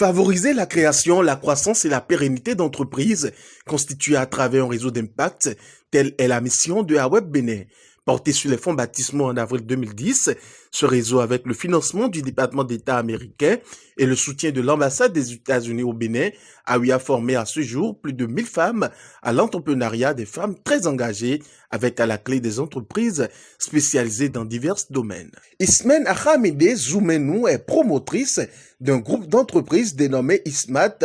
Favoriser la création, la croissance et la pérennité d'entreprises constituées à travers un réseau d'impact, telle est la mission de AWEB Bénin. Porté sur les fonds baptismaux en avril 2010, ce réseau, avec le financement du département d'État américain et le soutien de l'ambassade des États-Unis au Bénin, a eu à former à ce jour plus de 1000 femmes à l'entrepreneuriat, des femmes très engagées avec à la clé des entreprises spécialisées dans divers domaines. Ismen Ahamide Zoumenou est promotrice d'un groupe d'entreprises dénommé ISMAT,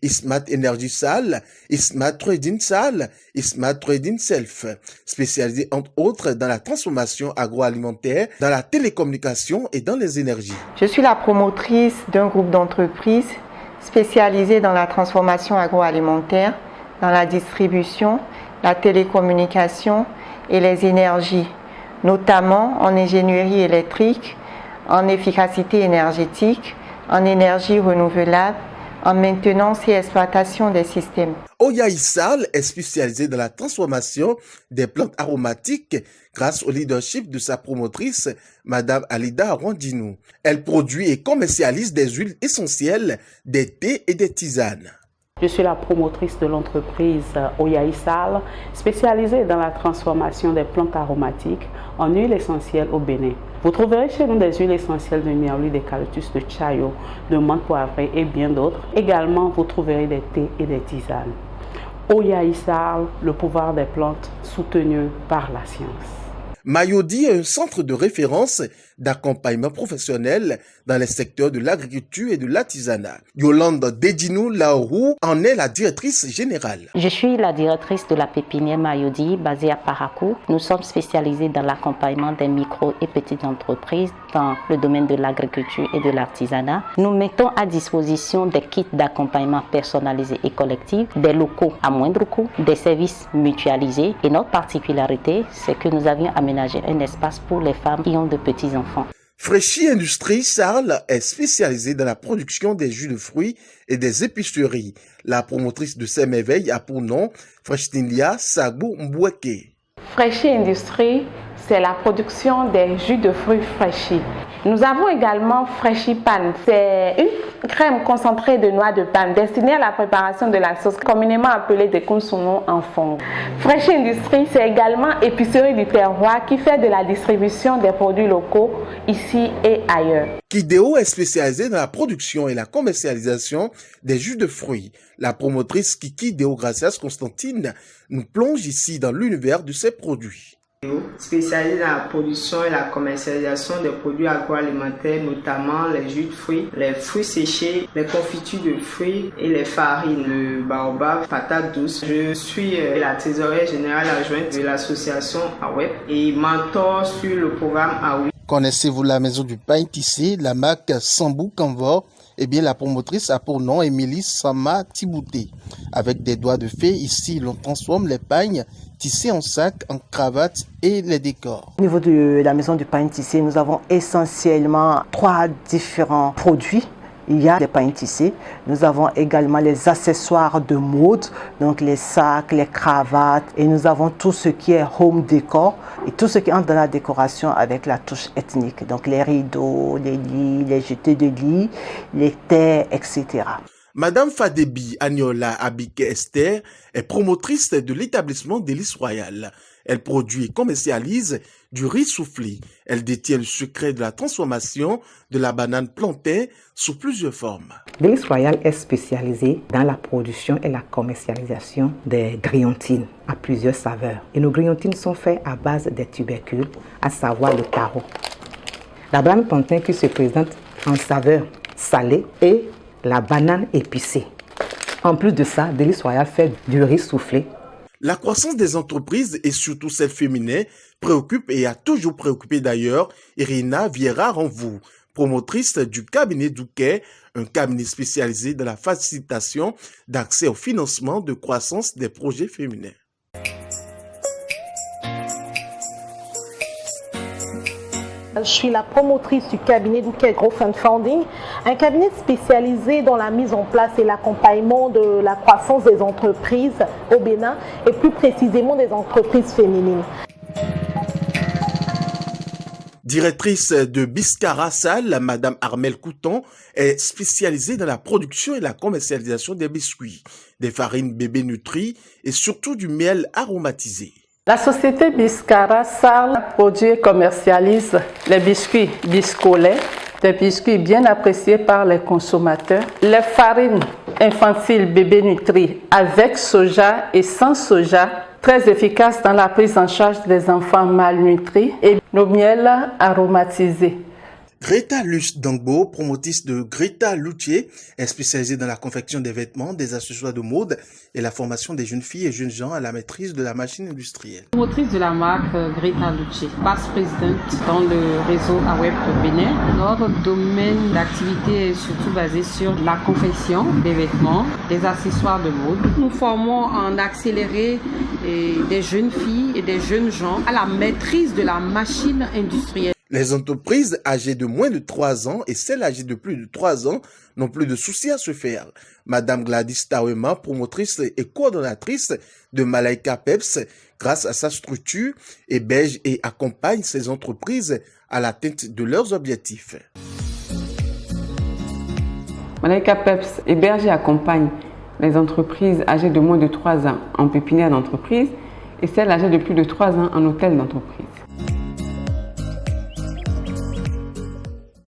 ISMAT Energy Sal, ISMAT Trading Sal, ISMAT Trading Self, spécialisée entre autres dans la transformation agroalimentaire, dans la télécommunication et dans les énergies. Je suis la promotrice d'un groupe d'entreprises spécialisé dans la transformation agroalimentaire, dans la distribution, la télécommunication et les énergies, notamment en ingénierie électrique, en efficacité énergétique, en énergie renouvelable, en maintenance et exploitation des systèmes. Oya Issal est spécialisée dans la transformation des plantes aromatiques grâce au leadership de sa promotrice, Madame Alida Arondinou. Elle produit et commercialise des huiles essentielles, des thés et des tisanes. Je suis la promotrice de l'entreprise Oya Issal, spécialisée dans la transformation des plantes aromatiques en huiles essentielles au Bénin. Vous trouverez chez nous des huiles essentielles de merlu, d'eucalyptus, de chayo, de menthe poivrée et bien d'autres. Également, vous trouverez des thés et des tisanes. Oya Issal, le pouvoir des plantes soutenu par la science. Mayodi est un centre de référence d'accompagnement professionnel dans les secteurs de l'agriculture et de l'artisanat. Yolande Dedinou Laourou en est la directrice générale. Je suis la directrice de la pépinière Mayodi basée à Parakou. Nous sommes spécialisés dans l'accompagnement des micro et petites entreprises dans le domaine de l'agriculture et de l'artisanat. Nous mettons à disposition des kits d'accompagnement personnalisés et collectifs, des locaux à moindre coût, des services mutualisés et notre particularité, c'est que nous avions aménagé un espace pour les femmes qui ont de petits-enfants. Fréchi Industrie Sarl est spécialisée dans la production des jus de fruits et des épiceries. La promotrice de ces merveilles a pour nom Freshtinia Sagbo Mboueke. Fréchi Industrie, c'est la production des jus de fruits Fréchi. Nous avons également Fréchi Pan. C'est une crème concentrée de noix de palme destinée à la préparation de la sauce communément appelée des consommons en fond. Fréchi Industrie, c'est également Épicerie du Terroir qui fait de la distribution des produits locaux ici et ailleurs. Kideo est spécialisée dans la production et la commercialisation des jus de fruits. La promotrice Kiki Deo Gracias Constantine nous plonge ici dans l'univers de ces produits. Spécialisée dans la production et la commercialisation des produits agroalimentaires, notamment les jus de fruits, les fruits séchés, les confitures de fruits et les farines, le baobab, patates douces. Je suis la trésorière générale adjointe de l'association AWEB et mentor sur le programme AWI. Connaissez-vous la maison du pain tissé, la marque Sambou Canvor? Eh bien, la promotrice a pour nom Émilie Sama Tibouté. Avec des doigts de fée, ici, l'on transforme les pagnes tissés en sac, en cravate et les décors. Au niveau de la maison du pain tissé, nous avons essentiellement 3 différents produits. Il y a des pains tissés. Nous avons également les accessoires de mode, donc les sacs, les cravates. Et nous avons tout ce qui est home décor et tout ce qui entre dans la décoration avec la touche ethnique. Donc les rideaux, les lits, les jetés de lit, les thés, etc. Madame Fadebi Agnola Abike Esther est promotrice de l'établissement Délice Royale. Elle produit et commercialise du riz soufflé. Elle détient le secret de la transformation de la banane plantain sous plusieurs formes. Délice Royale est spécialisée dans la production et la commercialisation des grillotines à plusieurs saveurs. Et nos grillotines sont faites à base des tubercules, à savoir le taro. La banane plantain qui se présente en saveur salée et la banane épicée. En plus de ça, Délice Royale fait du riz soufflé. La croissance des entreprises et surtout celles féminines préoccupe et a toujours préoccupé d'ailleurs Irina Vieira Ranvou, promotrice du cabinet Douquet, un cabinet spécialisé dans la facilitation d'accès au financement de croissance des projets féminins. Je suis la promotrice du cabinet Douquet Growth and Funding, un cabinet spécialisé dans la mise en place et l'accompagnement de la croissance des entreprises au Bénin et plus précisément des entreprises féminines. Directrice de Biscara Salle, Madame Armelle Couton est spécialisée dans la production et la commercialisation des biscuits, des farines bébé nutri et surtout du miel aromatisé. La société Biscara Salle produit et commercialise les biscuits Biscolet, des biscuits bien appréciés par les consommateurs, les farines infantiles bébé nutri avec soja et sans soja, très efficaces dans la prise en charge des enfants malnutris, et nos miels aromatisés. Greta Luce Dangbo, promotrice de Greta Loutier, est spécialisée dans la confection des vêtements, des accessoires de mode et la formation des jeunes filles et jeunes gens à la maîtrise de la machine industrielle. Promotrice de la marque Greta Loutier, vice-présidente dans le réseau AWEP Bénin. Notre domaine d'activité est surtout basé sur la confection des vêtements, des accessoires de mode. Nous formons en accéléré des jeunes filles et des jeunes gens à la maîtrise de la machine industrielle. Les entreprises âgées de moins de 3 ans et celles âgées de plus de 3 ans n'ont plus de soucis à se faire. Madame Gladys Tawema, promotrice et coordonnatrice de Malaika Peps, grâce à sa structure, héberge et accompagne ces entreprises à l'atteinte de leurs objectifs. Malaika Peps héberge et accompagne les entreprises âgées de moins de 3 ans en pépinière d'entreprise et celles âgées de plus de 3 ans en hôtel d'entreprise.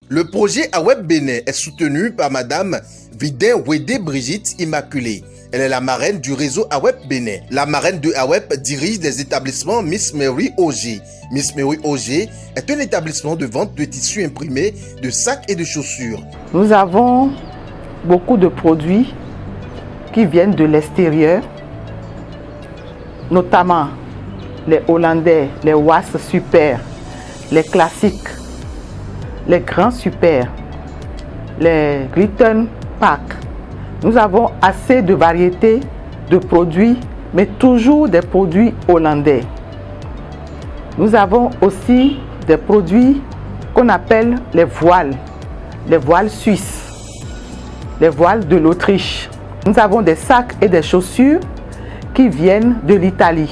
Le projet AWEP Bénin est soutenu par Madame Vidin Wede Brigitte Immaculée. Elle est la marraine du réseau AWEP Bénin. La marraine de AWEP dirige des établissements Miss Mary Auger. Miss Mary Auger est un établissement de vente de tissus imprimés, de sacs et de chaussures. Nous avons beaucoup de produits qui viennent de l'extérieur, notamment les Hollandais, les Was Super, les classiques, les grands super, les Glitten Pack. Nous avons assez de variétés de produits, mais toujours des produits hollandais. Nous avons aussi des produits qu'on appelle les voiles suisses, les voiles de l'Autriche. Nous avons des sacs et des chaussures qui viennent de l'Italie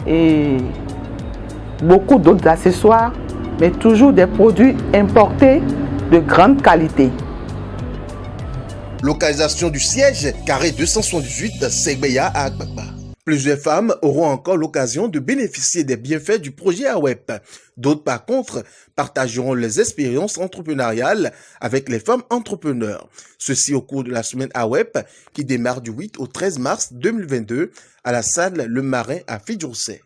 et beaucoup d'autres accessoires, mais toujours des produits importés de grande qualité. Localisation du siège, carré 278 Segbeya à Akbakba. Plusieurs femmes auront encore l'occasion de bénéficier des bienfaits du projet AWEP. D'autres, par contre, partageront les expériences entrepreneuriales avec les femmes entrepreneurs. Ceci au cours de la semaine AWEP qui démarre du 8 au 13 mars 2022 à la salle Le Marin à Fidjourset.